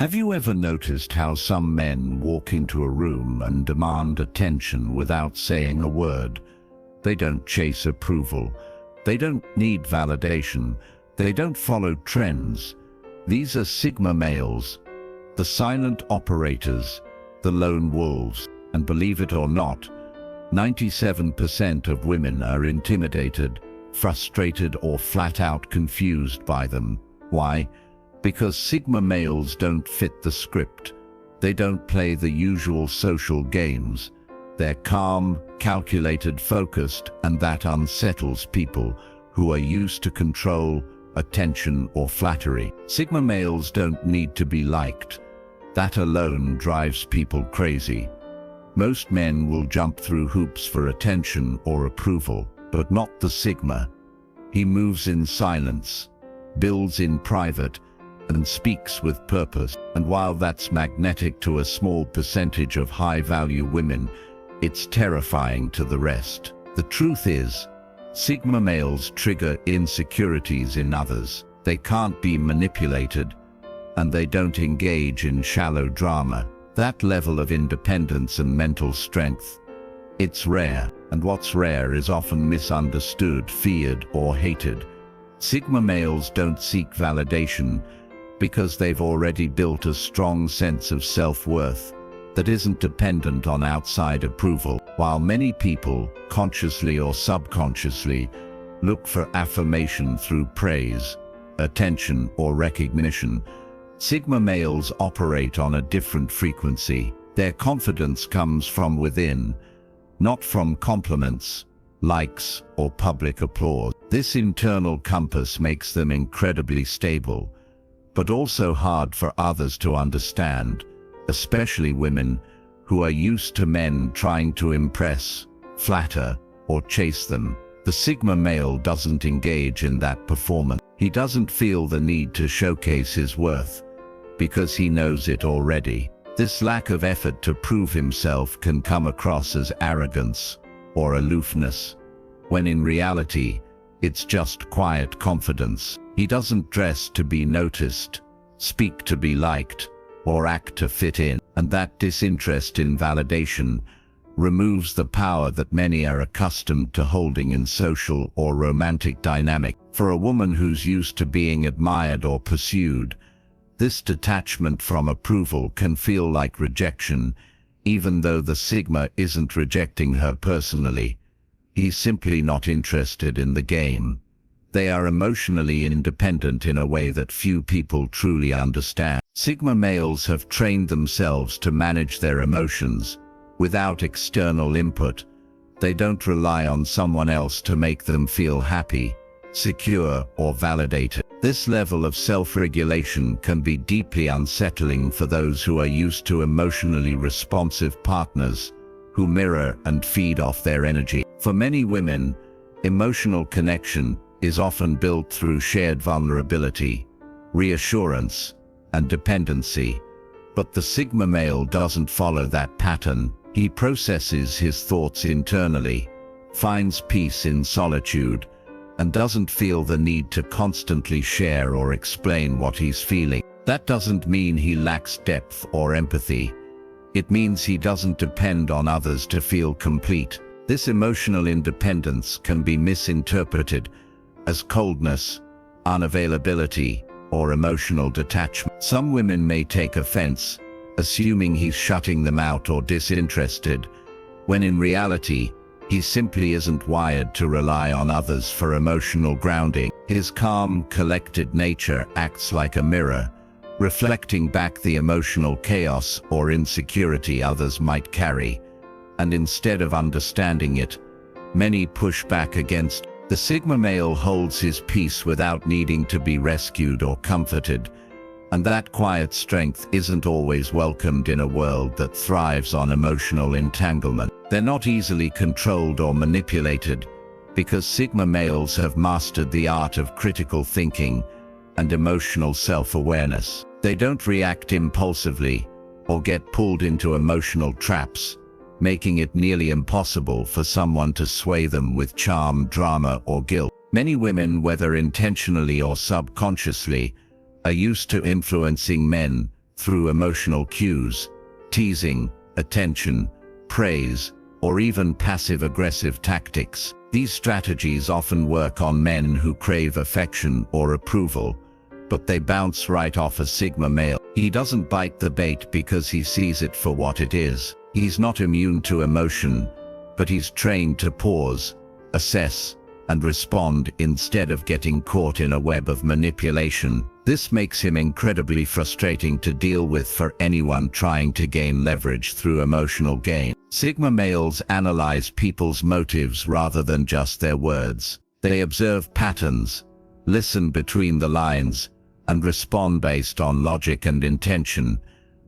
Have you ever noticed how some men walk into a room and demand attention without saying a word? They don't chase approval. They don't need validation. They don't follow trends. These are Sigma males, the silent operators, the lone wolves. And believe it or not, 97% of women are intimidated, frustrated, or flat out confused by them. Why? Because Sigma males don't fit the script. They don't play the usual social games. They're calm, calculated, focused, and that unsettles people who are used to control, attention, or flattery. Sigma males don't need to be liked. That alone drives people crazy. Most men will jump through hoops for attention or approval, but not the Sigma. He moves in silence, builds in private, and speaks with purpose. And while that's magnetic to a small percentage of high-value women, it's terrifying to the rest. The truth is, Sigma males trigger insecurities in others. They can't be manipulated, and they don't engage in shallow drama. That level of independence and mental strength, it's rare, and what's rare is often misunderstood, feared, or hated. Sigma males don't seek validation because they've already built a strong sense of self-worth that isn't dependent on outside approval. While many people, consciously or subconsciously, look for affirmation through praise, attention, or recognition, Sigma males operate on a different frequency. Their confidence comes from within, not from compliments, likes, or public applause. This internal compass makes them incredibly stable, but also hard for others to understand, especially women who are used to men trying to impress, flatter, or chase them. The Sigma male doesn't engage in that performance. He doesn't feel the need to showcase his worth, because he knows it already. This lack of effort to prove himself can come across as arrogance or aloofness, when in reality, it's just quiet confidence. He doesn't dress to be noticed, speak to be liked, or act to fit in. And that disinterest in validation removes the power that many are accustomed to holding in social or romantic dynamic. For a woman who's used to being admired or pursued, this detachment from approval can feel like rejection, even though the Sigma isn't rejecting her personally. He's simply not interested in the game. They are emotionally independent in a way that few people truly understand. Sigma males have trained themselves to manage their emotions without external input. They don't rely on someone else to make them feel happy, secure, or validated. This level of self-regulation can be deeply unsettling for those who are used to emotionally responsive partners who mirror and feed off their energy. For many women, emotional connection is often built through shared vulnerability, reassurance, and dependency. But the Sigma male doesn't follow that pattern. He processes his thoughts internally, finds peace in solitude, and doesn't feel the need to constantly share or explain what he's feeling. That doesn't mean he lacks depth or empathy. It means he doesn't depend on others to feel complete. This emotional independence can be misinterpreted as coldness, unavailability, or emotional detachment. Some women may take offense, assuming he's shutting them out or disinterested, when in reality, he simply isn't wired to rely on others for emotional grounding. His calm, collected nature acts like a mirror, reflecting back the emotional chaos or insecurity others might carry. And instead of understanding it, many push back against. The Sigma male holds his peace without needing to be rescued or comforted, and that quiet strength isn't always welcomed in a world that thrives on emotional entanglement. They're not easily controlled or manipulated because Sigma males have mastered the art of critical thinking and emotional self-awareness. They don't react impulsively or get pulled into emotional traps, making it nearly impossible for someone to sway them with charm, drama, or guilt. Many women, whether intentionally or subconsciously, are used to influencing men through emotional cues, teasing, attention, praise, or even passive-aggressive tactics. These strategies often work on men who crave affection or approval, but they bounce right off a Sigma male. He doesn't bite the bait because he sees it for what it is. He's not immune to emotion, but he's trained to pause, assess, and respond instead of getting caught in a web of manipulation. This makes him incredibly frustrating to deal with for anyone trying to gain leverage through emotional gain. Sigma males analyze people's motives rather than just their words. They observe patterns, listen between the lines, and respond based on logic and intention,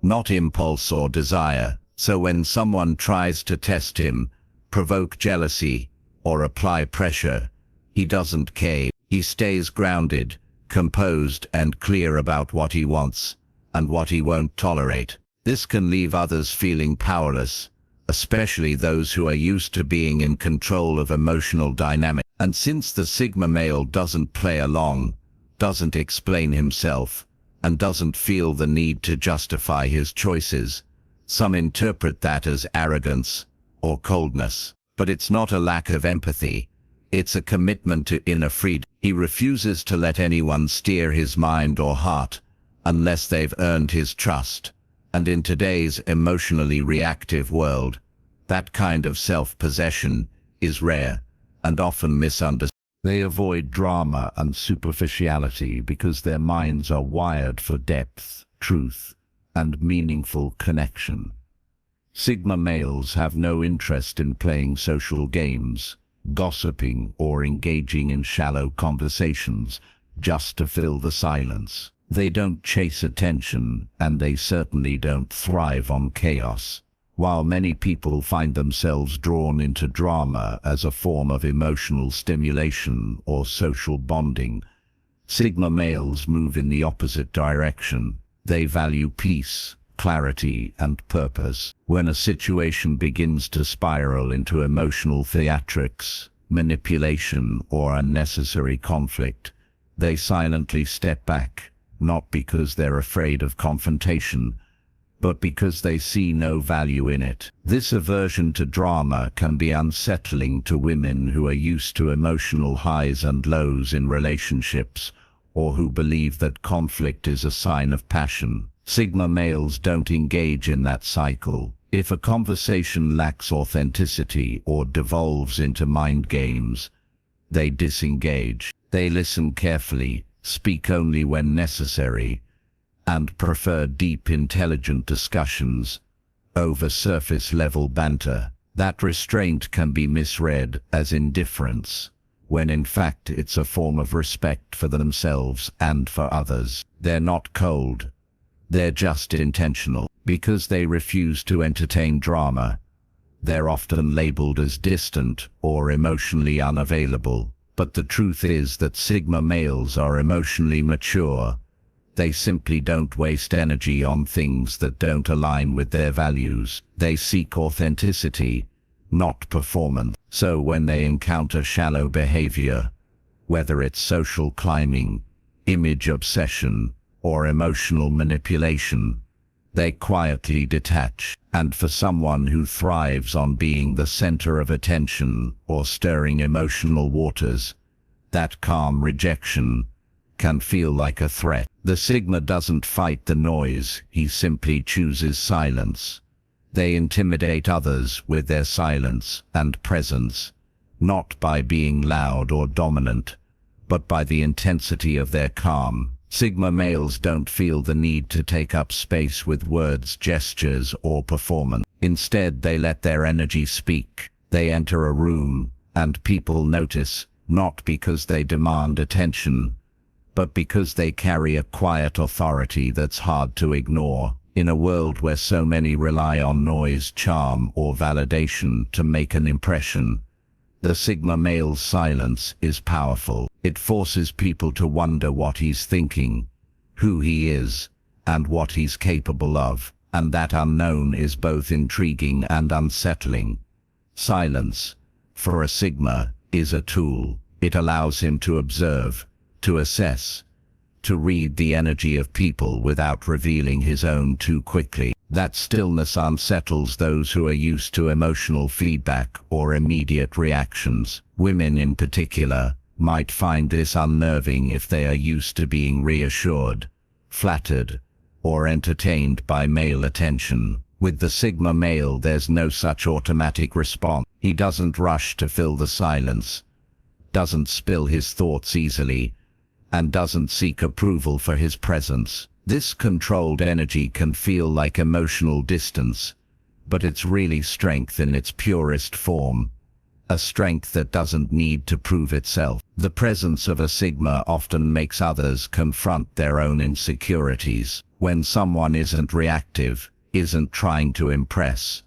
not impulse or desire. So when someone tries to test him, provoke jealousy, or apply pressure, he doesn't cave. He stays grounded, composed, and clear about what he wants and what he won't tolerate. This can leave others feeling powerless, especially those who are used to being in control of emotional dynamics. And since the Sigma male doesn't play along, doesn't explain himself, and doesn't feel the need to justify his choices, some interpret that as arrogance or coldness. But it's not a lack of empathy. It's a commitment to inner freedom. He refuses to let anyone steer his mind or heart unless they've earned his trust. And in today's emotionally reactive world, that kind of self-possession is rare and often misunderstood. They avoid drama and superficiality because their minds are wired for depth, truth, and meaningful connection. Sigma males have no interest in playing social games, gossiping, or engaging in shallow conversations just to fill the silence. They don't chase attention, and they certainly don't thrive on chaos. While many people find themselves drawn into drama as a form of emotional stimulation or social bonding, Sigma males move in the opposite direction. They value peace, clarity, and purpose. When a situation begins to spiral into emotional theatrics, manipulation, or unnecessary conflict, they silently step back, not because they're afraid of confrontation, but because they see no value in it. This aversion to drama can be unsettling to women who are used to emotional highs and lows in relationships, or who believe that conflict is a sign of passion. Sigma males don't engage in that cycle. If a conversation lacks authenticity or devolves into mind games, they disengage. They listen carefully, speak only when necessary, and prefer deep, intelligent discussions over surface-level banter. That restraint can be misread as indifference, when in fact it's a form of respect for themselves and for others. They're not cold. They're just intentional. Because they refuse to entertain drama, they're often labeled as distant or emotionally unavailable. But the truth is that Sigma males are emotionally mature. They simply don't waste energy on things that don't align with their values. They seek authenticity, not performance. So when they encounter shallow behavior, whether it's social climbing, image obsession, or emotional manipulation, they quietly detach. And for someone who thrives on being the center of attention or stirring emotional waters, that calm rejection can feel like a threat. The Sigma doesn't fight the noise, he simply chooses silence. They intimidate others with their silence and presence, not by being loud or dominant, but by the intensity of their calm. Sigma males don't feel the need to take up space with words, gestures, or performance. Instead, they let their energy speak. They enter a room, and people notice, not because they demand attention, but because they carry a quiet authority that's hard to ignore. In a world where so many rely on noise, charm, or validation to make an impression, the Sigma male's silence is powerful. It forces people to wonder what he's thinking, who he is, and what he's capable of, and that unknown is both intriguing and unsettling. Silence, for a Sigma, is a tool. It allows him to observe, to assess, to read the energy of people without revealing his own too quickly. That stillness unsettles those who are used to emotional feedback or immediate reactions. Women in particular might find this unnerving if they are used to being reassured, flattered, or entertained by male attention. With the Sigma male, there's no such automatic response. He doesn't rush to fill the silence, doesn't spill his thoughts easily, and doesn't seek approval for his presence. This controlled energy can feel like emotional distance, but it's really strength in its purest form. A strength that doesn't need to prove itself. The presence of a Sigma often makes others confront their own insecurities. When someone isn't reactive, isn't trying to impress,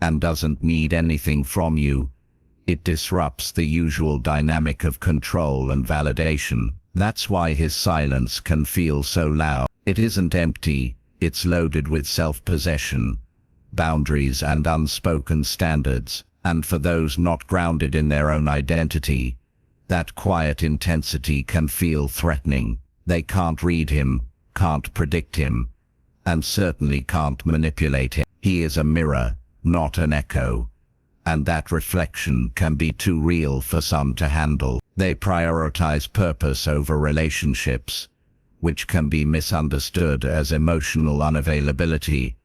and doesn't need anything from you, it disrupts the usual dynamic of control and validation. That's why his silence can feel so loud. It isn't empty, it's loaded with self-possession, boundaries and unspoken standards. And for those not grounded in their own identity, that quiet intensity can feel threatening. They can't read him, can't predict him, and certainly can't manipulate him. He is a mirror, not an echo, and that reflection can be too real for some to handle. They prioritize purpose over relationships, which can be misunderstood as emotional unavailability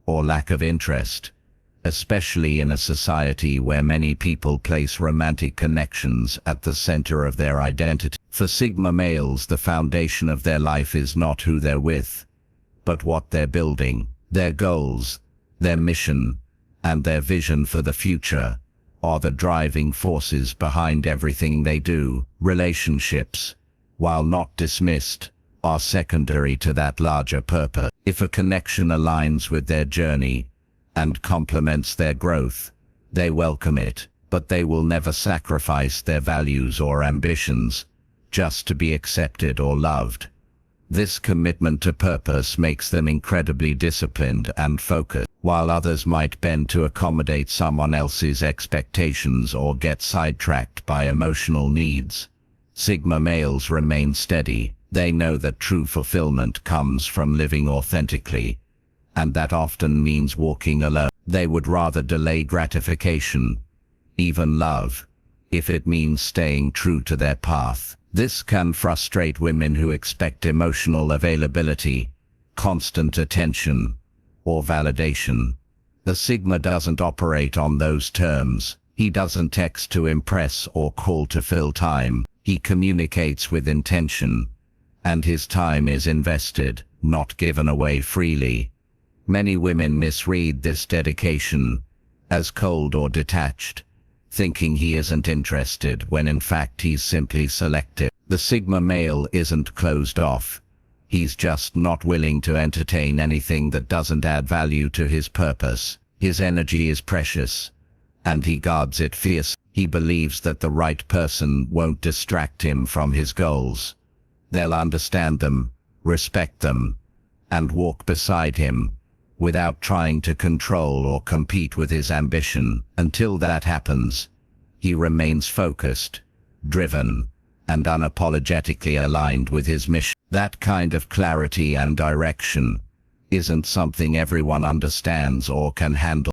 or lack of interest, especially in a society where many people place romantic connections at the center of their identity. For Sigma males, the foundation of their life is not who they're with, but what they're building. Their goals, their mission, and their vision for the future are the driving forces behind everything they do. Relationships, while not dismissed, are secondary to that larger purpose. If a connection aligns with their journey and complements their growth, they welcome it, but they will never sacrifice their values or ambitions just to be accepted or loved. This commitment to purpose makes them incredibly disciplined and focused. While others might bend to accommodate someone else's expectations or get sidetracked by emotional needs, Sigma males remain steady. They know that true fulfillment comes from living authentically, and that often means walking alone. They would rather delay gratification, even love, if it means staying true to their path. This can frustrate women who expect emotional availability, constant attention, or validation. The Sigma doesn't operate on those terms. He doesn't text to impress or call to fill time. He communicates with intention, and his time is invested, not given away freely. Many women misread this dedication as cold or detached, thinking he isn't interested when in fact he's simply selective. The Sigma male isn't closed off. He's just not willing to entertain anything that doesn't add value to his purpose. His energy is precious, and he guards it fiercely. He believes that the right person won't distract him from his goals. They'll understand them, respect them, and walk beside him, without trying to control or compete with his ambition. Until that happens, he remains focused, driven, and unapologetically aligned with his mission. That kind of clarity and direction isn't something everyone understands or can handle.